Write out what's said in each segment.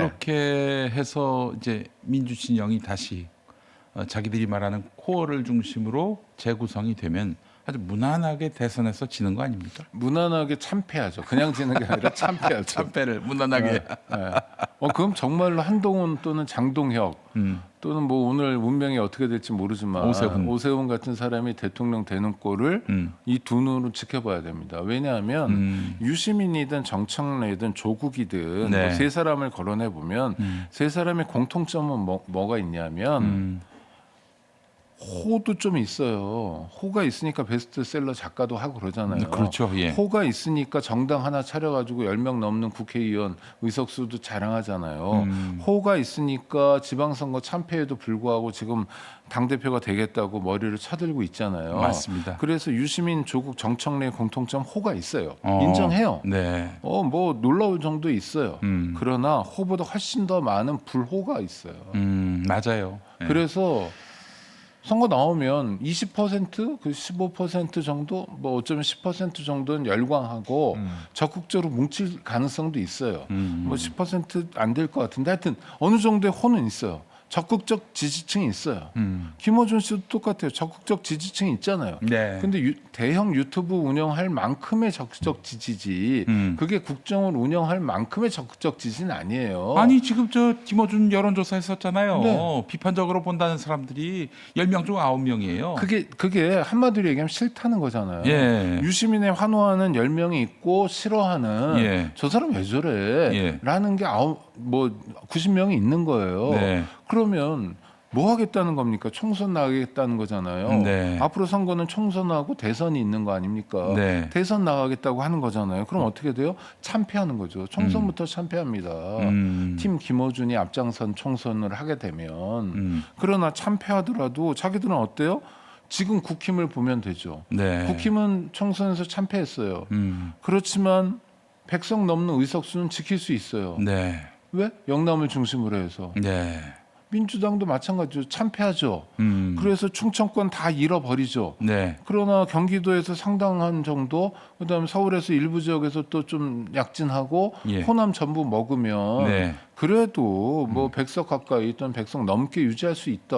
그렇게 해서 이제 민주진영이 다시 자기들이 말하는 코어를 중심으로 재구성이 되면 아주 무난하게 대선에서 지는 거 아닙니까? 무난하게 참패하죠. 그냥 지는 게 아니라 참패하죠. 참패를 무난하게. 네. 그럼 정말로 한동훈 또는 장동혁 또는 뭐 오늘 운명이 어떻게 될지 모르지만 오세훈 같은 사람이 대통령 되는 꼴을 이 두 눈으로 지켜봐야 됩니다. 왜냐하면 유시민이든 정청래든 조국이든 네. 뭐세 사람을 거론해 보면 세 사람의 공통점은 뭐가 있냐면 호도 좀 있어요. 호가 있으니까 베스트셀러 작가도 하고 그러잖아요. 그렇죠. 예. 호가 있으니까 정당 하나 차려가지고 10명 넘는 국회의원 의석수도 자랑하잖아요. 호가 있으니까 지방선거 참패에도 불구하고 지금 당대표가 되겠다고 머리를 쳐들고 있잖아요. 맞습니다. 그래서 유시민, 조국, 정청래의 공통점 호가 있어요. 인정해요. 네. 뭐 놀라울 정도 있어요. 그러나 호보다 훨씬 더 많은 불호가 있어요. 맞아요. 네. 그래서 선거 나오면 20%, 그 15% 정도, 뭐 어쩌면 10% 정도는 열광하고 적극적으로 뭉칠 가능성도 있어요. 뭐 10%안 될 것 같은데 하여튼 어느 정도의 호는 있어요. 적극적 지지층이 있어요. 김어준 씨도 똑같아요. 적극적 지지층이 있잖아요. 네. 근데 대형 유튜브 운영할 만큼의 적극적 지지지 그게 국정을 운영할 만큼의 적극적 지지는 아니에요. 아니 지금 저 김어준 여론조사 했었잖아요. 네. 비판적으로 본다는 사람들이 10명 중 9명이에요. 그게 한마디로 얘기하면 싫다는 거잖아요. 예. 유시민의 환호하는 10명이 있고 싫어하는 예. 저 사람 왜 저래? 예. 라는 게 90명이 있는 거예요. 네. 그러면 뭐 하겠다는 겁니까? 총선 나가겠다는 거잖아요. 네. 앞으로 선거는 총선하고 대선이 있는 거 아닙니까? 네. 대선 나가겠다고 하는 거잖아요. 그럼 어떻게 돼요? 참패하는 거죠. 총선부터 참패합니다. 팀 김어준이 앞장선 총선을 하게 되면 그러나 참패하더라도 자기들은 어때요? 지금 국힘을 보면 되죠. 네. 국힘은 총선에서 참패했어요. 그렇지만 100석 넘는 의석수는 지킬 수 있어요. 네. 왜? 영남을 중심으로 해서. 네. 민주당도 마찬가지로 참패하죠. 그래서 충청권 다 잃어버리죠. 네. 그러나 경기도에서 상당한 정도, 그다음에 서울에서 일부 지역에서 또 좀 약진하고 예. 호남 전부 먹으면 네. 그래도 뭐 100석 가까이 또는 100석 넘게 유지할 수 있다.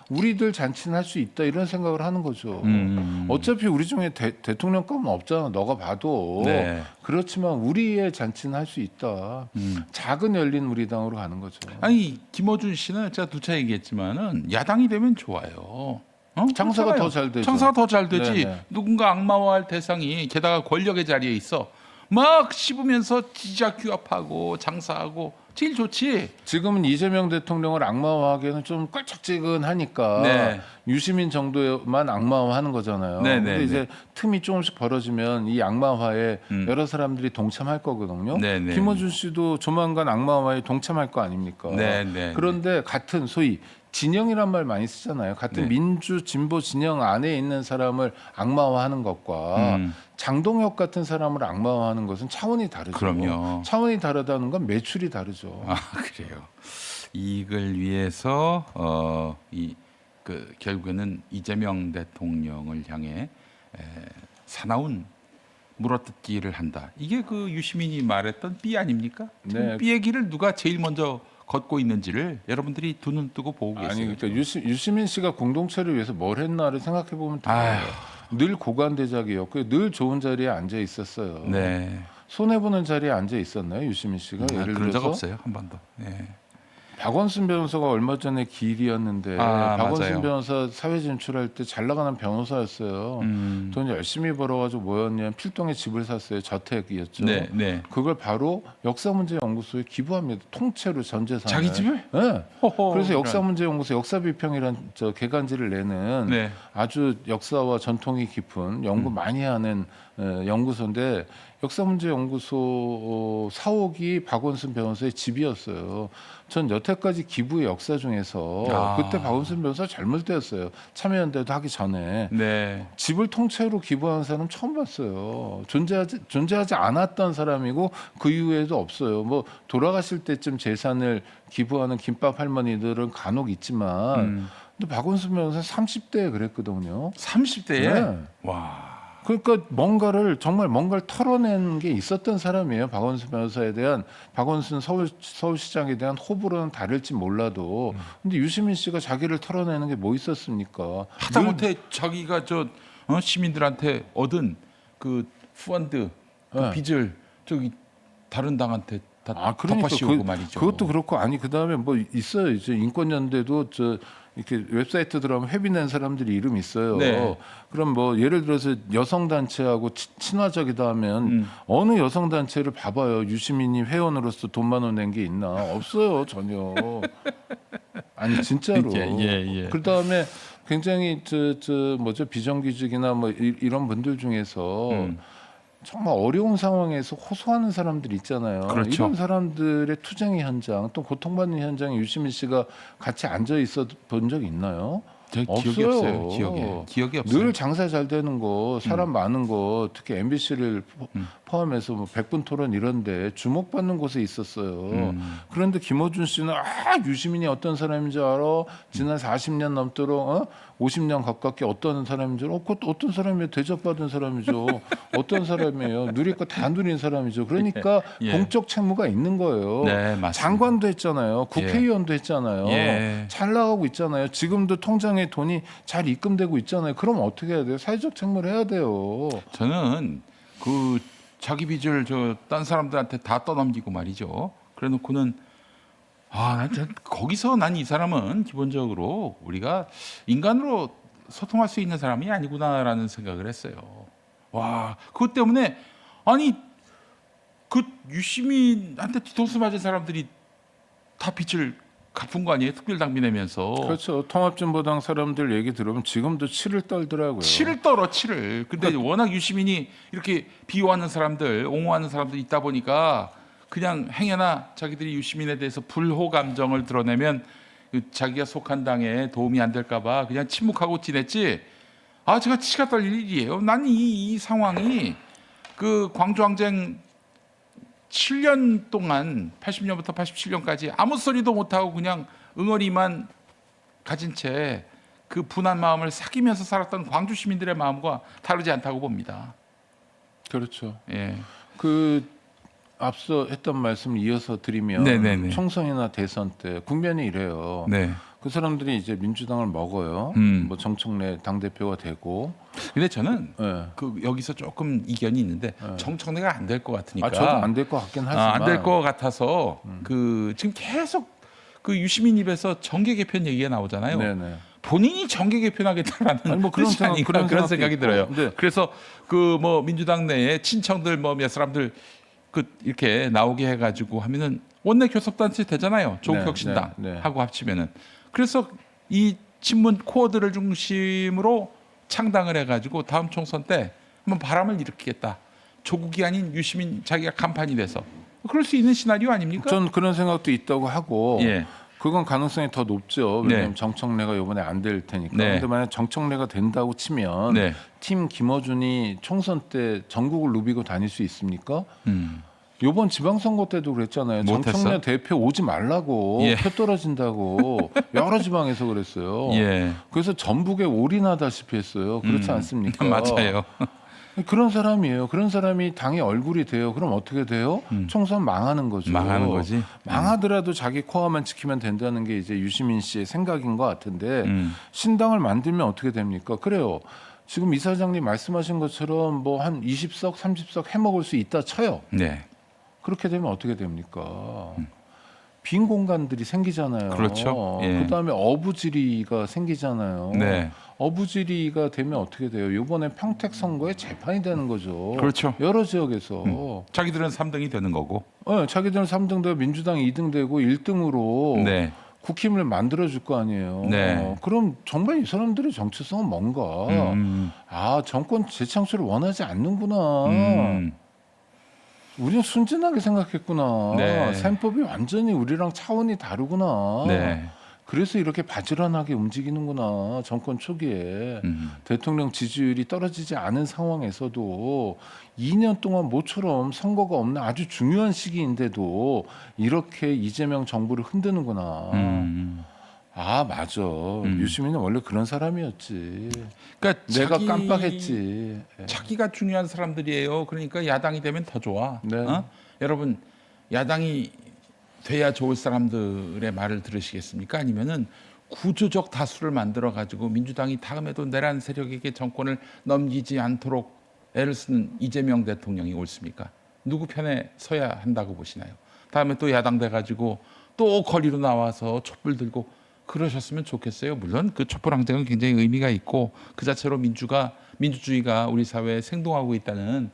우리들 잔치는 할 수 있다. 이런 생각을 하는 거죠. 어차피 우리 중에 대통령감은 없잖아. 너가 봐도. 네. 그렇지만 우리의 잔치는 할 수 있다. 작은 열린 우리당으로 가는 거죠. 아니 김어준 씨는 제가 누차 얘기했지만은 야당이 되면 좋아요. 장사가 그렇잖아요. 더 잘 되죠. 장사가 더 잘 되지. 네네. 누군가 악마화할 대상이 게다가 권력의 자리에 있어. 막 씹으면서 지지자 규합하고 장사하고 제일 좋지. 지금은 이재명 대통령을 악마화하기에는 좀 껄쩍지근하니까 네. 유시민 정도만 악마화하는 거잖아요. 네, 근데 네, 이제 틈이 조금씩 벌어지면 이 악마화에 여러 사람들이 동참할 거거든요. 네, 네. 김어준 씨도 조만간 악마화에 동참할 거 아닙니까? 네, 네, 그런데 같은 소위 진영이란 말 많이 쓰잖아요. 같은 네. 민주 진보 진영 안에 있는 사람을 악마화하는 것과 장동혁 같은 사람을 악마화하는 것은 차원이 다르죠. 그럼요. 차원이 다르다는 건 매출이 다르죠. 아 그래요. 이익을 위해서 결국에는 이재명 대통령을 향해 사나운 물어뜯기를 한다. 이게 그 유시민이 말했던 B 아닙니까? 네. B의 길을 누가 제일 먼저 걷고 있는지를 여러분들이 두 눈 뜨고 보고 계세요. 아니 그러니까 유시민 씨가 공동체를 위해서 뭘 했나를 생각해 보면 돼요. 아휴. 늘 고관대작이었고 늘 좋은 자리에 앉아 있었어요. 네. 손해 보는 자리에 앉아 있었나요, 유시민 씨가? 예를 그런 적 들어서 없어요 한 번도. 네. 박원순 변호사가 얼마 전에 기일이었는데 박원순 맞아요. 변호사 사회 진출할 때 잘 나가는 변호사였어요. 돈 열심히 벌어가지고 뭐였냐면 필동에 집을 샀어요. 저택이었죠. 네, 네. 그걸 바로 역사문제연구소에 기부합니다. 통째로 전 재산을. 자기 집을? 네. 호호, 그래서 이런. 역사문제연구소 역사비평이란 개간지를 내는 네. 아주 역사와 전통이 깊은 연구 많이 하는 연구소인데 역사문제연구소 사옥이 박원순 변호사의 집이었어요. 전 여태까지 기부의 역사 중에서 그때 박원순 변호사 젊을 때였어요. 참여연대도 하기 전에 네. 집을 통째로 기부하는 사람 처음 봤어요. 존재하지 않았던 사람이고 그 이후에도 없어요. 뭐 돌아가실 때쯤 재산을 기부하는 김밥 할머니들은 간혹 있지만 근데 박원순 변호사 30대에 그랬거든요. 30대에 네. 와. 그러니까 뭔가를 털어낸 게 있었던 사람이에요. 박원순 변호사에 대한 박원순 서울시장에 대한 호불호는 다를지 몰라도 근데 유시민 씨가 자기를 털어내는 게 뭐 있었습니까? 하다못해 자기가 시민들한테 얻은 그 펀드 그 네. 빚을 저기 다른 당한테 다 그러니까 덮어씌우고 말이죠. 그것도 그렇고 아니 그다음에 뭐 있어요. 이제 인권연대도 이렇게 웹사이트 들어가면 회비 낸 사람들이 이름 있어요. 네. 그럼 뭐 예를 들어서 여성 단체하고 친화적이다 하면 어느 여성 단체를 봐봐요. 유시민이 회원으로서 돈 10,000원 낸 게 있나? 없어요 전혀. 아니 진짜로. 예. 그다음에 굉장히 비정규직이나 뭐 이런 분들 중에서 정말 어려운 상황에서 호소하는 사람들 있잖아요. 그렇죠. 이런 사람들의 투쟁의 현장 또 고통받는 현장에 유시민 씨가 같이 앉아 있어 본 적 있나요? 저 기억이 없어요. 없어요. 기억이 없어요. 늘 장사 잘 되는 거, 사람 많은 거, 특히 MBC를 포함해서 뭐 100분 토론 이런데 주목받는 곳에 있었어요. 그런데 김어준 씨는 유시민이 어떤 사람인 줄 알아? 지난 40년 넘도록 50년 가깝게 어떤 사람인 줄 알아? 그것도 어떤 사람이에요? 대접받은 사람이죠. 어떤 사람이에요? 누릴 거 다 누린 사람이죠. 그러니까 예. 공적 책무가 있는 거예요. 네, 맞습니다. 장관도 했잖아요. 국회의원도 했잖아요. 예. 잘 나가고 있잖아요. 지금도 통장에 돈이 잘 입금되고 있잖아요. 그럼 어떻게 해야 돼요? 사회적 책무를 해야 돼요. 저는 그 자기 빚을 딴 사람들한테 다 떠넘기고 말이죠. 그래놓고는 거기서 난 이 사람은 기본적으로 우리가 인간으로 소통할 수 있는 사람이 아니구나라는 생각을 했어요. 와, 그것 때문에 아니 그 유시민한테 뒤통수 맞은 사람들이 다 빚을 갚은 거 아니에요? 특별당비 내면서. 그렇죠. 통합진보당 사람들 얘기 들으면 지금도 치를 떨더라고요. 치를 떨어 치를. 근데 워낙 유시민이 이렇게 비호하는 사람들, 옹호하는 사람들이 있다 보니까 그냥 행여나 자기들이 유시민에 대해서 불호 감정을 드러내면 자기가 속한 당에 도움이 안 될까봐 그냥 침묵하고 지냈지. 제가 치가 떨릴 일이에요. 난 이 상황이 그 광주항쟁 7년 동안 80년부터 87년까지 아무 소리도 못하고 그냥 응어리만 가진 채 그 분한 마음을 삭이면서 살았던 광주 시민들의 마음과 다르지 않다고 봅니다. 그렇죠. 예. 그 앞서 했던 말씀 이어서 드리면 네네네. 총선이나 대선 때 국면이 이래요. 네. 그 사람들이 이제 민주당을 먹어요. 뭐 정청래 당 대표가 되고. 근데 저는 네. 그 여기서 조금 이견이 있는데 정청래가 안 될 것 같으니까. 저도 안 될 것 같긴 하지만. 안 될 것 같아서 그 지금 계속 그 유시민 입에서 정계 개편 얘기가 나오잖아요. 네네. 본인이 정계 개편하겠다라는 아니, 뭐 그런 뜻이 생각- 아닌가 그런 그런 생각도 생각이 있고. 들어요. 네. 그래서 그 뭐 민주당 내에 친청들 뭐 몇 사람들 그 이렇게 나오게 해가지고 하면은 원내 교섭단체 되잖아요. 조국혁신당 네. 하고 합치면은. 그래서 이 친문 코어들을 중심으로 창당을 해가지고 다음 총선 때 한번 바람을 일으키겠다. 조국이 아닌 유시민 자기가 간판이 돼서 그럴 수 있는 시나리오 아닙니까? 전 그런 생각도 있다고 하고. 예. 그건 가능성이 더 높죠. 왜냐하면 네. 정청래가 이번에 안 될 테니까. 네. 그런데 만약 정청래가 된다고 치면 네. 팀 김어준이 총선 때 전국을 누비고 다닐 수 있습니까? 이번 지방선거 때도 그랬잖아요. 못했어? 정청래 대표 오지 말라고 예. 표 떨어진다고 여러 지방에서 그랬어요. 예. 그래서 전북에 올인하다시피 했어요. 그렇지 않습니까? 맞아요. 그런 사람이에요. 그런 사람이 당의 얼굴이 돼요. 그럼 어떻게 돼요? 총선 망하는 거죠. 망하는 거지. 망하더라도 자기 코어만 지키면 된다는 게 이제 유시민 씨의 생각인 것 같은데 신당을 만들면 어떻게 됩니까? 그래요. 지금 이사장님 말씀하신 것처럼 뭐 한 20석, 30석 해먹을 수 있다 쳐요. 네. 그렇게 되면 어떻게 됩니까? 빈 공간들이 생기잖아요. 그렇죠. 예. 그다음에 어부지리가 생기잖아요. 네. 어부지리가 되면 어떻게 돼요? 이번에 평택 선거에 재판이 되는 거죠. 그렇죠. 여러 지역에서. 자기들은 3등이 되는 거고. 자기들은 3등 되고 민주당이 2등 되고 1등으로 네. 국힘을 만들어 줄 거 아니에요. 네. 그럼 정말 이 사람들의 정체성은 뭔가? 정권 재창출을 원하지 않는구나. 우리는 순진하게 생각했구나. 네. 셈법이 완전히 우리랑 차원이 다르구나. 네. 그래서 이렇게 바지런하게 움직이는구나. 정권 초기에 대통령 지지율이 떨어지지 않은 상황에서도 2년 동안 모처럼 선거가 없는 아주 중요한 시기인데도 이렇게 이재명 정부를 흔드는구나. 아 맞아. 유시민은 원래 그런 사람이었지. 그러니까 내가 깜빡했지. 예. 자기가 중요한 사람들이에요. 그러니까 야당이 되면 더 좋아. 네. 여러분 야당이 돼야 좋을 사람들의 말을 들으시겠습니까? 아니면은 구조적 다수를 만들어 가지고 민주당이 다음에도 내란 세력에게 정권을 넘기지 않도록 애를 쓰는 이재명 대통령이 옳습니까? 누구 편에 서야 한다고 보시나요? 다음에 또 야당 돼 가지고 또 거리로 나와서 촛불 들고 그러셨으면 좋겠어요. 물론 그 촛불 항쟁은 굉장히 의미가 있고 그 자체로 민주주의가 우리 사회에 생동하고 있다는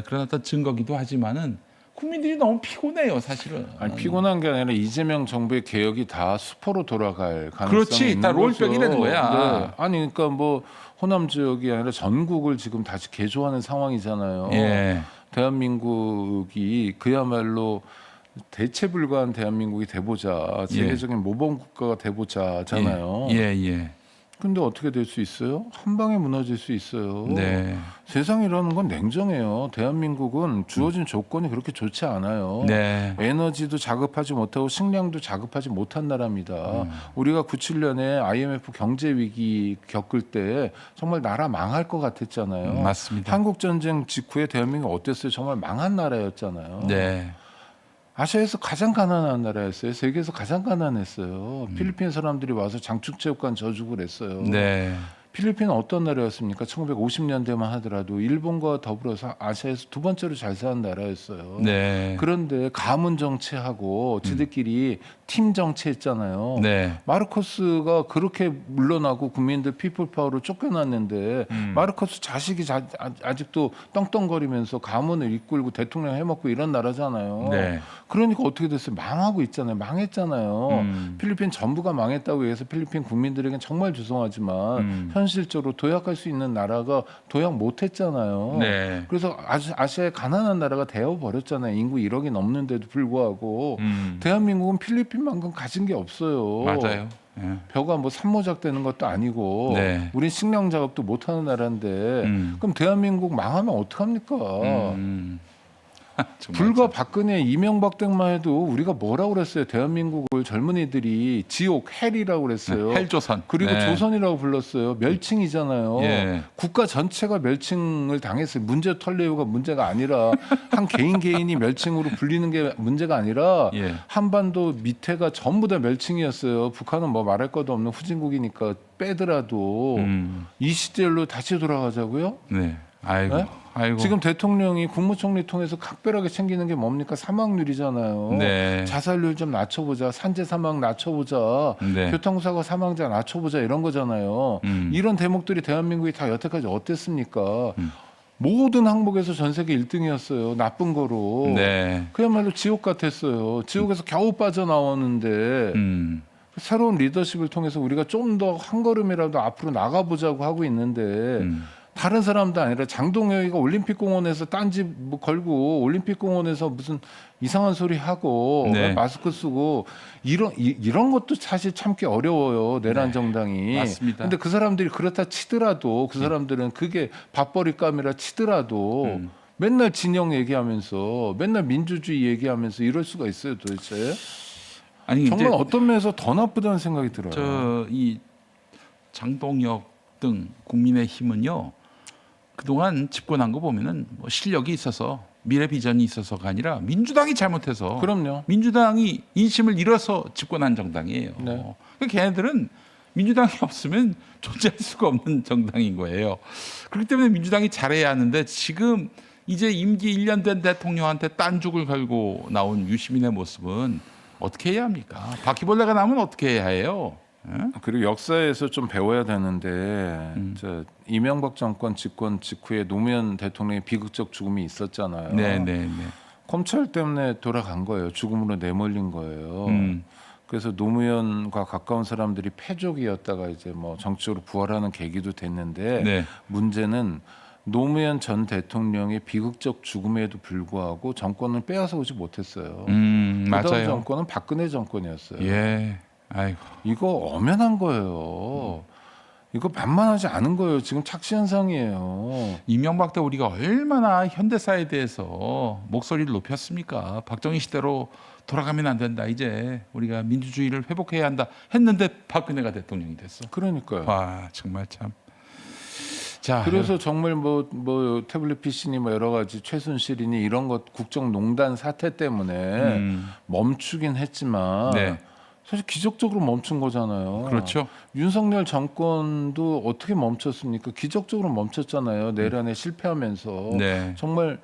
그런 어떤 증거기도 하지만은 국민들이 너무 피곤해요, 사실은. 아니, 피곤한 게 아니라 이재명 정부의 개혁이 다 수포로 돌아갈 가능성이 그렇지, 있는 다 거죠. 롤백이 되는 거야. 네. 아니 그러니까 뭐 호남 지역이 아니라 전국을 지금 다시 개조하는 상황이잖아요. 예. 대한민국이 그야말로 대체 불가한 대한민국이 돼보자, 세계적인 모범 국가가 돼보자잖아요. 예. 근데 어떻게 될 수 있어요? 한 방에 무너질 수 있어요. 네. 세상이라는 건 냉정해요. 대한민국은 주어진 조건이 그렇게 좋지 않아요. 네. 에너지도 자급하지 못하고 식량도 자급하지 못한 나라입니다. 우리가 97년에 IMF 경제 위기 겪을 때 정말 나라 망할 것 같았잖아요. 맞습니다. 한국 전쟁 직후에 대한민국 어땠어요? 정말 망한 나라였잖아요. 네. 아시아에서 가장 가난한 나라였어요. 세계에서 가장 가난했어요. 필리핀 사람들이 와서 장충체육관 져주고 그랬어요. 네. 필리핀은 어떤 나라였습니까? 1950년대만 하더라도 일본과 더불어서 아시아에서 두 번째로 잘 사는 나라였어요. 네. 그런데 가문 정치하고 지들끼리 팀 정치했잖아요. 네. 마르코스가 그렇게 물러나고 국민들 피플파워로 쫓겨났는데 마르코스 자식이 아직도 떵떵거리면서 가문을 이끌고 대통령 해먹고 이런 나라잖아요. 네. 그러니까 어떻게 됐어요? 망하고 있잖아요. 망했잖아요. 필리핀 전부가 망했다고 해서 필리핀 국민들에겐 정말 죄송하지만 현실적으로 도약할 수 있는 나라가 도약 못했잖아요. 네. 그래서 아시아의 가난한 나라가 되어버렸잖아요. 인구 1억이 넘는데도 불구하고 대한민국은 필리핀만큼 가진 게 없어요. 맞아요. 예. 벼가 뭐 산모작 되는 것도 아니고 네. 우린 식량 작업도 못하는 나라인데 그럼 대한민국 망하면 어떡합니까? 정말 불과 박근혜 이명박 때만 해도 우리가 뭐라고 그랬어요? 대한민국을 젊은이들이 지옥 헬이라고 그랬어요. 헬조선. 그리고 네. 조선이라고 불렀어요. 멸칭이잖아요. 예. 국가 전체가 멸칭을 당했어요. 문제 털레우가 문제가 아니라 한 개인이 멸칭으로 불리는 게 문제가 아니라 예. 한반도 밑에가 전부 다 멸칭이었어요. 북한은 뭐 말할 것도 없는 후진국이니까 빼더라도 이 시절로 다시 돌아가자고요? 네. 아이고. 네? 아이고. 지금 대통령이 국무총리 통해서 각별하게 챙기는 게 뭡니까? 사망률이잖아요. 네. 자살률 좀 낮춰보자. 산재 사망 낮춰보자. 네. 교통사고 사망자 낮춰보자. 이런 거잖아요. 이런 대목들이 대한민국이 다 여태까지 어땠습니까? 모든 항목에서 전 세계 1등이었어요. 나쁜 거로. 네. 그야말로 지옥 같았어요. 지옥에서 겨우 빠져나오는데 새로운 리더십을 통해서 우리가 좀 더 한 걸음이라도 앞으로 나가보자고 하고 있는데 다른 사람도 아니라 장동혁이가 올림픽공원에서 딴지 뭐 걸고 올림픽공원에서 무슨 이상한 소리 하고 네. 마스크 쓰고 이런 것도 사실 참기 어려워요. 내란 정당이. 맞습니다. 근데 그 사람들이 그렇다 치더라도 그 사람들은 그게 밥벌이감이라 치더라도 맨날 진영 얘기하면서 맨날 민주주의 얘기하면서 이럴 수가 있어요, 도대체. 아니 정말 이제 어떤 면에서 더 나쁘다는 생각이 들어요. 이 장동혁 등 국민의힘은요 그동안 집권한 거 보면은 뭐 실력이 있어서 미래 비전이 있어서가 아니라 민주당이 잘못해서 그럼요. 민주당이 인심을 잃어서 집권한 정당이에요. 네. 그러니까 걔네들은 민주당이 없으면 존재할 수가 없는 정당인 거예요. 그렇기 때문에 민주당이 잘해야 하는데 지금 이제 임기 1년 된 대통령한테 딴죽을 걸고 나온 유시민의 모습은 어떻게 해야 합니까? 바퀴벌레가 나면 어떻게 해야 해요? 그리고 역사에서 좀 배워야 되는데 이명박 정권 집권 직후에 노무현 대통령의 비극적 죽음이 있었잖아요. 네. 검찰 때문에 돌아간 거예요. 죽음으로 내몰린 거예요. 그래서 노무현과 가까운 사람들이 패족이었다가 이제 뭐 정치적으로 부활하는 계기도 됐는데 네. 문제는 노무현 전 대통령의 비극적 죽음에도 불구하고 정권을 빼앗아 오지 못했어요. 그 다음 맞아요. 정권은 박근혜 정권이었어요. 예. 아이고. 이거 엄연한 거예요. 이거 만만하지 않은 거예요. 지금 착시 현상이에요. 이명박 때 우리가 얼마나 현대사에 대해서 목소리를 높였습니까? 박정희 시대로 돌아가면 안 된다. 이제 우리가 민주주의를 회복해야 한다. 했는데 박근혜가 대통령이 됐어. 그러니까요. 와 정말 참. 자, 그래서 정말 뭐 태블릿 PC니 뭐 여러 가지 최순실이니 이런 것 국정농단 사태 때문에 멈추긴 했지만 네. 사실 기적적으로 멈춘 거잖아요. 그렇죠. 윤석열 정권도 어떻게 멈췄습니까? 기적적으로 멈췄잖아요. 내란에 실패하면서 네. 정말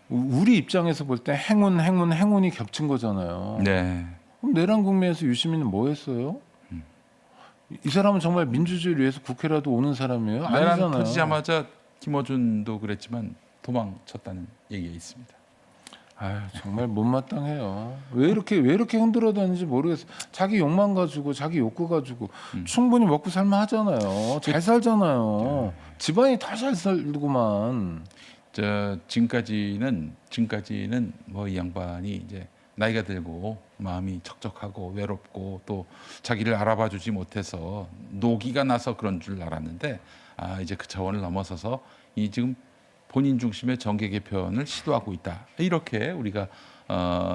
우리 입장에서 볼 때 행운이 겹친 거잖아요. 네. 그럼 내란 국면에서 유시민은 뭐 했어요? 이 사람은 정말 민주주의를 위해서 국회라도 오는 사람이에요? 내란 아니잖아요. 터지자마자 김어준도 그랬지만 도망쳤다는 얘기가 있습니다. 아유, 정말 못마땅해요. 왜 이렇게 흔들어 다니는지 모르겠어요. 자기 욕만 가지고 자기 욕구 가지고 충분히 먹고 살만 하잖아요. 잘 살잖아요. 집안이 다 잘 살구만. 지금까지는 뭐 이 양반이 이제 나이가 들고 마음이 척척하고 외롭고 또 자기를 알아봐주지 못해서 노기가 나서 그런 줄 알았는데 이제 그 차원을 넘어서서 이 지금 본인 중심의 정계 개편을 시도하고 있다. 이렇게 우리가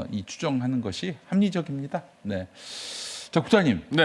이 추정하는 것이 합리적입니다. 네. 자, 국장님. 네.